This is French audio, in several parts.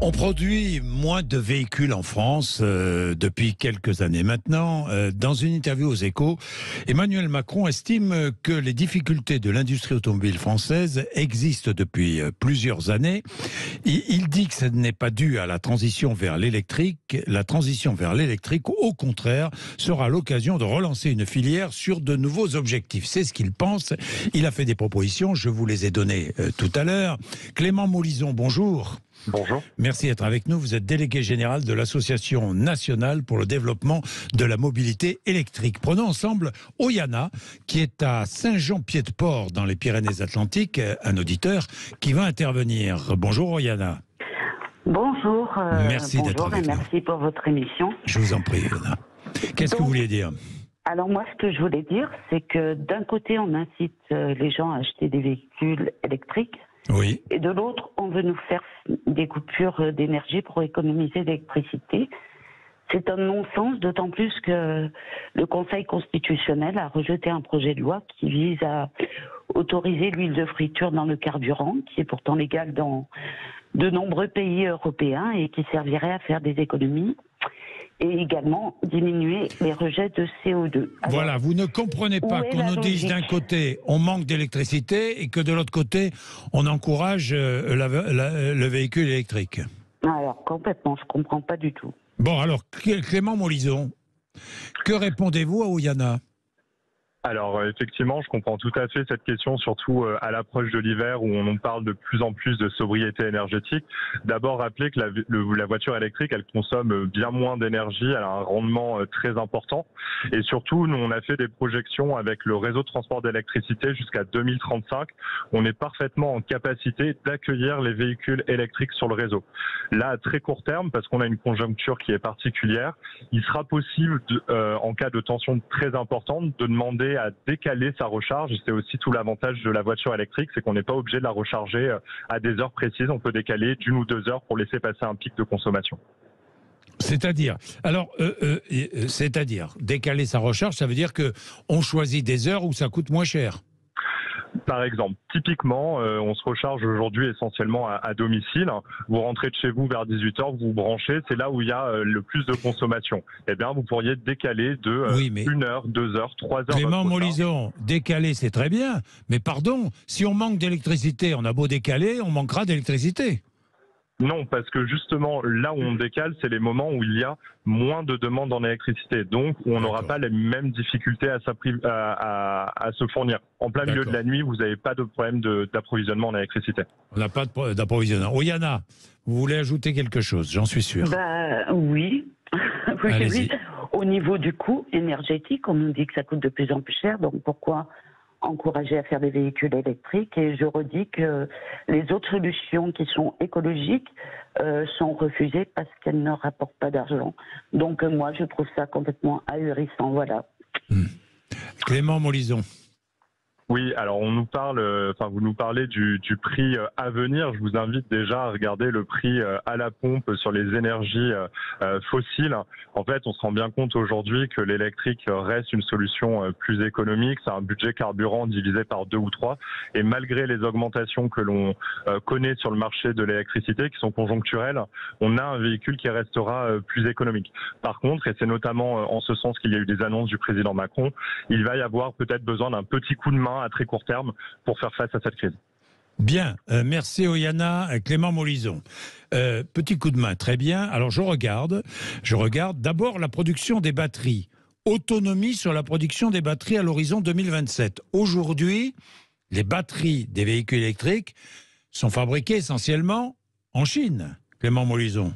On produit moins de véhicules en France depuis quelques années maintenant. Dans une interview aux Échos, Emmanuel Macron estime que les difficultés de l'industrie automobile française existent depuis plusieurs années. Il dit que ce n'est pas dû à la transition vers l'électrique. La transition vers l'électrique, au contraire, sera l'occasion de relancer une filière sur de nouveaux objectifs. C'est ce qu'il pense. Il a fait des propositions, je vous les ai données tout à l'heure. Clément Moulizon, bonjour. Bonjour. Merci d'être avec nous. Vous êtes délégué général de l'Association nationale pour le développement de la mobilité électrique. Prenons ensemble Oyana, qui est à Saint-Jean-Pied-de-Port, dans les Pyrénées-Atlantiques, un auditeur qui va intervenir. Bonjour Oyana. Bonjour. Merci d'être avec nous. Merci pour votre émission. Je vous en prie, Oyana. Qu'est-ce que vous vouliez dire ? Alors moi, ce que je voulais dire, c'est que d'un côté, on incite les gens à acheter des véhicules électriques. Oui. Et de l'autre, on veut nous faire des coupures d'énergie pour économiser l'électricité. C'est un non-sens, d'autant plus que le Conseil constitutionnel a rejeté un projet de loi qui vise à autoriser l'huile de friture dans le carburant, qui est pourtant légal dans de nombreux pays européens et qui servirait à faire des économies. Et également diminuer les rejets de CO2. Alors, voilà, vous ne comprenez pas qu'on nous dise d'un côté on manque d'électricité et que de l'autre côté on encourage le véhicule électrique. Alors complètement, je ne comprends pas du tout. Bon, alors Clément Moulizon, que répondez-vous à Oyana ? Alors effectivement, je comprends tout à fait cette question, surtout à l'approche de l'hiver où on nous parle de plus en plus de sobriété énergétique. D'abord, rappeler que la voiture électrique, elle consomme bien moins d'énergie, elle a un rendement très important. Et surtout, nous, on a fait des projections avec le réseau de transport d'électricité jusqu'à 2035. On est parfaitement en capacité d'accueillir les véhicules électriques sur le réseau. Là, à très court terme, parce qu'on a une conjoncture qui est particulière, il sera possible, en cas de tension très importante, de demander à décaler sa recharge. C'est aussi tout l'avantage de la voiture électrique, c'est qu'on n'est pas obligé de la recharger à des heures précises. On peut décaler d'1 ou 2 heures pour laisser passer un pic de consommation. C'est-à-dire, décaler sa recharge, ça veut dire que on choisit des heures où ça coûte moins cher. Par exemple, typiquement, on se recharge aujourd'hui essentiellement à domicile. Vous rentrez de chez vous vers 18h, vous vous branchez, c'est là où il y a le plus de consommation. Eh bien, vous pourriez décaler de 1 heure, 2 heures, 3 heures. Clément Moulizon, décaler c'est très bien, mais pardon, si on manque d'électricité, on a beau décaler, on manquera d'électricité. Non, parce que justement, là où on décale, c'est les moments où il y a moins de demandes en électricité. Donc, on n'aura pas les mêmes difficultés à se fournir. En plein milieu de la nuit, vous n'avez pas de problème d'approvisionnement en électricité. On n'a pas d'approvisionnement. Oyana, vous voulez ajouter quelque chose, j'en suis sûr. Oui. Allez-y. Oui. Au niveau du coût énergétique, on nous dit que ça coûte de plus en plus cher, donc pourquoi encourager à faire des véhicules électriques? Et je redis que les autres solutions qui sont écologiques sont refusées parce qu'elles ne rapportent pas d'argent. Donc moi, je trouve ça complètement ahurissant. Voilà. Clément Moulizon. Oui, alors on nous parle, vous nous parlez du prix à venir. Je vous invite déjà à regarder le prix à la pompe sur les énergies fossiles. En fait, on se rend bien compte aujourd'hui que l'électrique reste une solution plus économique. C'est un budget carburant divisé par 2 ou 3. Et malgré les augmentations que l'on connaît sur le marché de l'électricité, qui sont conjoncturelles, on a un véhicule qui restera plus économique. Par contre, et c'est notamment en ce sens qu'il y a eu des annonces du président Macron, il va y avoir peut-être besoin d'un petit coup de main à très court terme pour faire face à cette crise. Bien, merci Oyana. Clément Moulizon. Petit coup de main, très bien. Alors je regarde d'abord la production des batteries. Autonomie sur la production des batteries à l'horizon 2027. Aujourd'hui, les batteries des véhicules électriques sont fabriquées essentiellement en Chine. Clément Moulizon.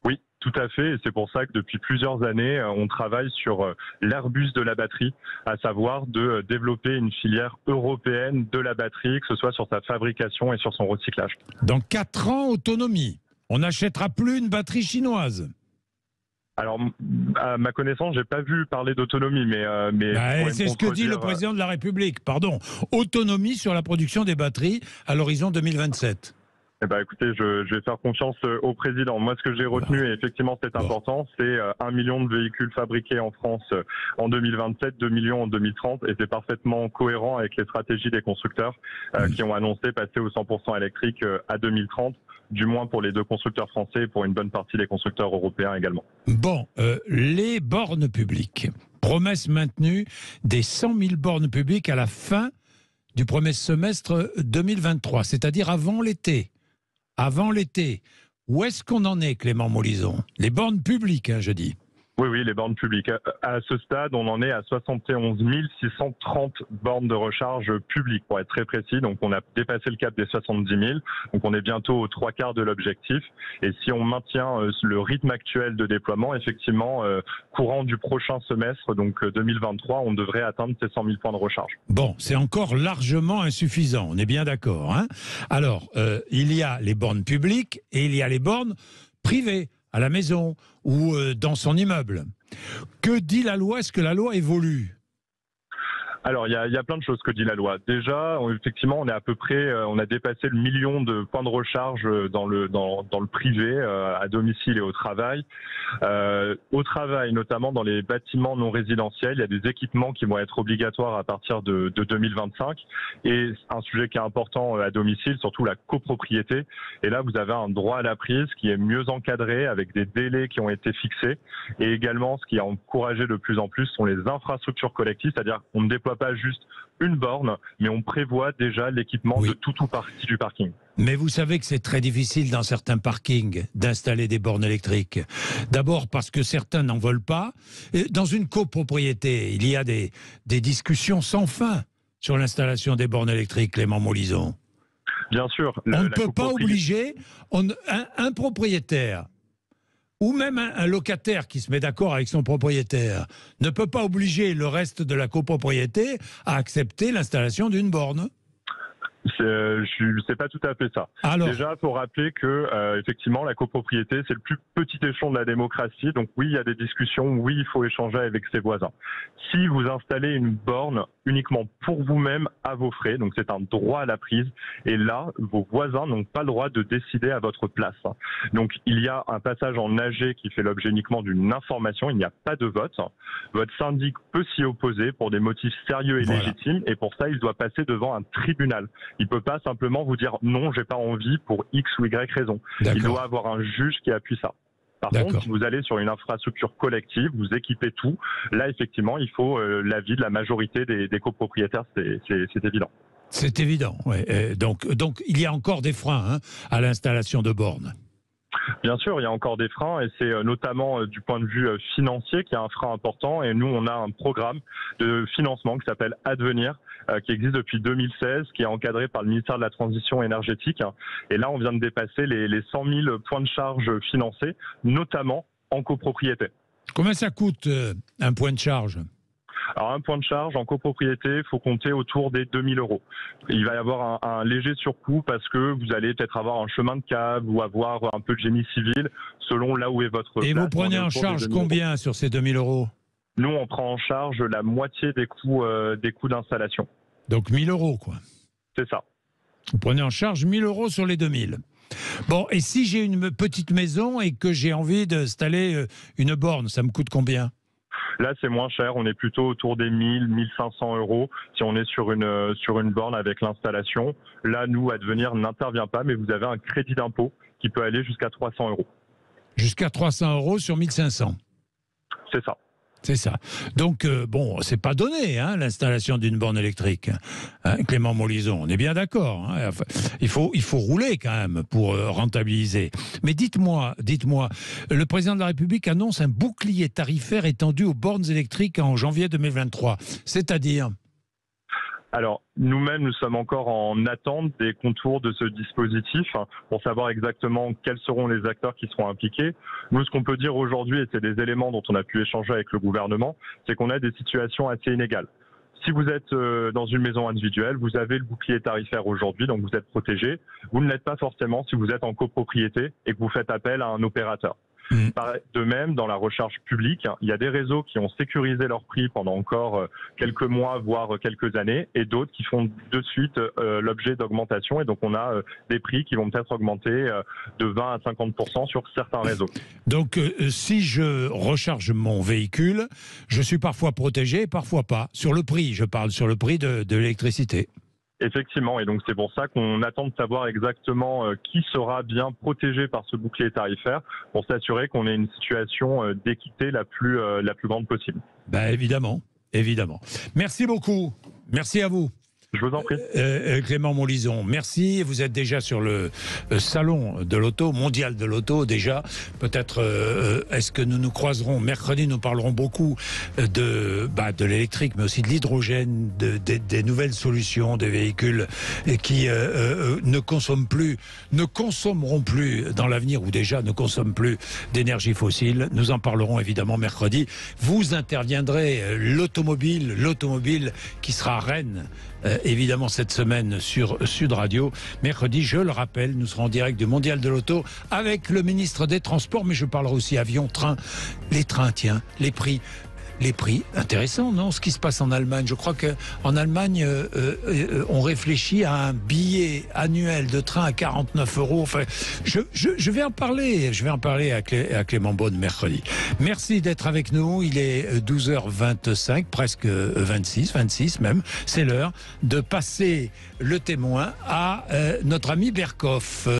Oui, tout à fait. Et c'est pour ça que depuis plusieurs années, on travaille sur l'Airbus de la batterie, à savoir de développer une filière européenne de la batterie, que ce soit sur sa fabrication et sur son recyclage. Dans 4 ans, autonomie. On n'achètera plus une batterie chinoise. Alors, à ma connaissance, j'ai pas vu parler d'autonomie, mais c'est ce que dit le président de la République. Pardon, autonomie sur la production des batteries à l'horizon 2027. Eh ben, écoutez, je vais faire confiance au président. Moi, ce que j'ai retenu, et effectivement c'est important, c'est 1 million de véhicules fabriqués en France en 2027, 2 millions en 2030, et c'est parfaitement cohérent avec les stratégies des constructeurs qui ont annoncé passer au 100% électrique à 2030. du moins pour les deux constructeurs français et pour une bonne partie des constructeurs européens également. Bon, les bornes publiques. Promesse maintenue des 100 000 bornes publiques à la fin du premier semestre 2023, c'est-à-dire avant l'été. Avant l'été. Où est-ce qu'on en est, Clément Molison? Les bornes publiques, hein, je dis. Oui, les bornes publiques. À ce stade, on en est à 71 630 bornes de recharge publiques, pour être très précis. Donc, on a dépassé le cap des 70 000. Donc, on est bientôt aux 3/4 de l'objectif. Et si on maintient le rythme actuel de déploiement, effectivement, courant du prochain semestre, donc 2023, on devrait atteindre ces 100 000 points de recharge. Bon, c'est encore largement insuffisant. On est bien d'accord, hein? Alors, il y a les bornes publiques et il y a les bornes privées, à la maison ou dans son immeuble. Que dit la loi? Est-ce que la loi évolue? Alors, il y a plein de choses que dit la loi. Déjà, effectivement, on est à peu près, on a dépassé le million de points de recharge dans le privé, à domicile et au travail. Au travail, notamment dans les bâtiments non résidentiels, il y a des équipements qui vont être obligatoires à partir de 2025. Et un sujet qui est important à domicile, surtout la copropriété. Et là, vous avez un droit à la prise qui est mieux encadré avec des délais qui ont été fixés. Et également, ce qui est encouragé de plus en plus sont les infrastructures collectives, c'est-à-dire qu'on ne déploie pas juste une borne, mais on prévoit déjà l'équipement de tout ou partie du parking. Mais vous savez que c'est très difficile dans certains parkings d'installer des bornes électriques. D'abord parce que certains n'en veulent pas. Et dans une copropriété, il y a des discussions sans fin sur l'installation des bornes électriques, Clément Molison. Bien sûr. On ne peut pas obliger un propriétaire ou même un locataire qui se met d'accord avec son propriétaire ne peut pas obliger le reste de la copropriété à accepter l'installation d'une borne. C'est pas tout à fait ça. Alors, déjà, il faut rappeler que effectivement, la copropriété, c'est le plus petit échelon de la démocratie. Donc oui, il y a des discussions, oui, il faut échanger avec ses voisins. Si vous installez une borne uniquement pour vous-même à vos frais, donc c'est un droit à la prise, et là, vos voisins n'ont pas le droit de décider à votre place. Donc il y a un passage en AG qui fait l'objet uniquement d'une information, il n'y a pas de vote. Votre syndic peut s'y opposer pour des motifs sérieux et légitimes, et pour ça, il doit passer devant un tribunal. Il peut pas simplement vous dire non, j'ai pas envie pour X ou Y raison. Il doit avoir un juge qui appuie ça. Par contre, si vous allez sur une infrastructure collective, vous équipez tout, là effectivement, il faut l'avis de la majorité des copropriétaires, c'est évident. C'est évident, ouais. Donc il y a encore des freins à l'installation de bornes. Bien sûr, il y a encore des freins et c'est notamment du point de vue financier qu'il y a un frein important. Et nous, on a un programme de financement qui s'appelle Advenir, qui existe depuis 2016, qui est encadré par le ministère de la Transition énergétique. Et là, on vient de dépasser les 100 000 points de charge financés, notamment en copropriété. Combien ça coûte un point de charge ? Alors un point de charge en copropriété, il faut compter autour des 2 000 €. Il va y avoir un léger surcoût parce que vous allez peut-être avoir un chemin de câble ou avoir un peu de génie civil selon là où est votre place. Et vous prenez en charge combien sur ces 2 000 €? Nous, on prend en charge la moitié des coûts d'installation. Donc 1 000 € quoi. C'est ça. Vous prenez en charge 1 000 € sur les 2 000. Bon, et si j'ai une petite maison et que j'ai envie d'installer une borne, ça me coûte combien ? Là, c'est moins cher. On est plutôt autour des 1 000, 1 500 € si on est sur une borne avec l'installation. Là, nous, Advenir n'intervient pas, mais vous avez un crédit d'impôt qui peut aller jusqu'à 300 €. Jusqu'à 300 € sur 1 500 ? C'est ça. C'est ça. Donc, bon, c'est pas donné, l'installation d'une borne électrique. Clément Molison, on est bien d'accord. Enfin, il faut rouler quand même pour rentabiliser. Mais dites-moi, le président de la République annonce un bouclier tarifaire étendu aux bornes électriques en janvier 2023. C'est-à-dire ? Alors, nous-mêmes, nous sommes encore en attente des contours de ce dispositif pour savoir exactement quels seront les acteurs qui seront impliqués. Nous, ce qu'on peut dire aujourd'hui, et c'est des éléments dont on a pu échanger avec le gouvernement, c'est qu'on a des situations assez inégales. Si vous êtes dans une maison individuelle, vous avez le bouclier tarifaire aujourd'hui, donc vous êtes protégé. Vous ne l'êtes pas forcément si vous êtes en copropriété et que vous faites appel à un opérateur. De même, dans la recherche publique, il y a des réseaux qui ont sécurisé leur prix pendant encore quelques mois, voire quelques années, et d'autres qui font de suite l'objet d'augmentation. Et donc, on a des prix qui vont peut-être augmenter de 20 à 50% sur certains réseaux. Donc, si je recharge mon véhicule, je suis parfois protégé, parfois pas. Sur le prix, je parle sur le prix de l'électricité. Effectivement, et donc c'est pour ça qu'on attend de savoir exactement qui sera bien protégé par ce bouclier tarifaire pour s'assurer qu'on ait une situation d'équité la plus grande possible. Ben évidemment, évidemment. Merci beaucoup. Merci à vous. Je vous en prie. Clément Montlison, merci. Vous êtes déjà sur le salon de l'auto, mondial de l'auto déjà. Peut-être est-ce que nous nous croiserons mercredi. Nous parlerons beaucoup de l'électrique, mais aussi de l'hydrogène, des nouvelles solutions, des véhicules qui ne consommeront plus dans l'avenir, ou déjà ne consomment plus d'énergie fossile. Nous en parlerons évidemment mercredi. Vous interviendrez l'automobile qui sera à Rennes. Évidemment cette semaine sur Sud Radio. Mercredi, je le rappelle, nous serons en direct du Mondial de l'Auto avec le ministre des Transports, mais je parlerai aussi avion, train, les trains, tiens, les prix. Les prix, intéressant, non? Ce qui se passe en Allemagne. Je crois qu'en Allemagne, on réfléchit à un billet annuel de train à 49 €. Enfin, je vais en parler. Je vais en parler à Clément Beaune mercredi. Merci d'être avec nous. Il est 12h25, presque 26 même. C'est l'heure de passer le témoin à notre ami Berkoff.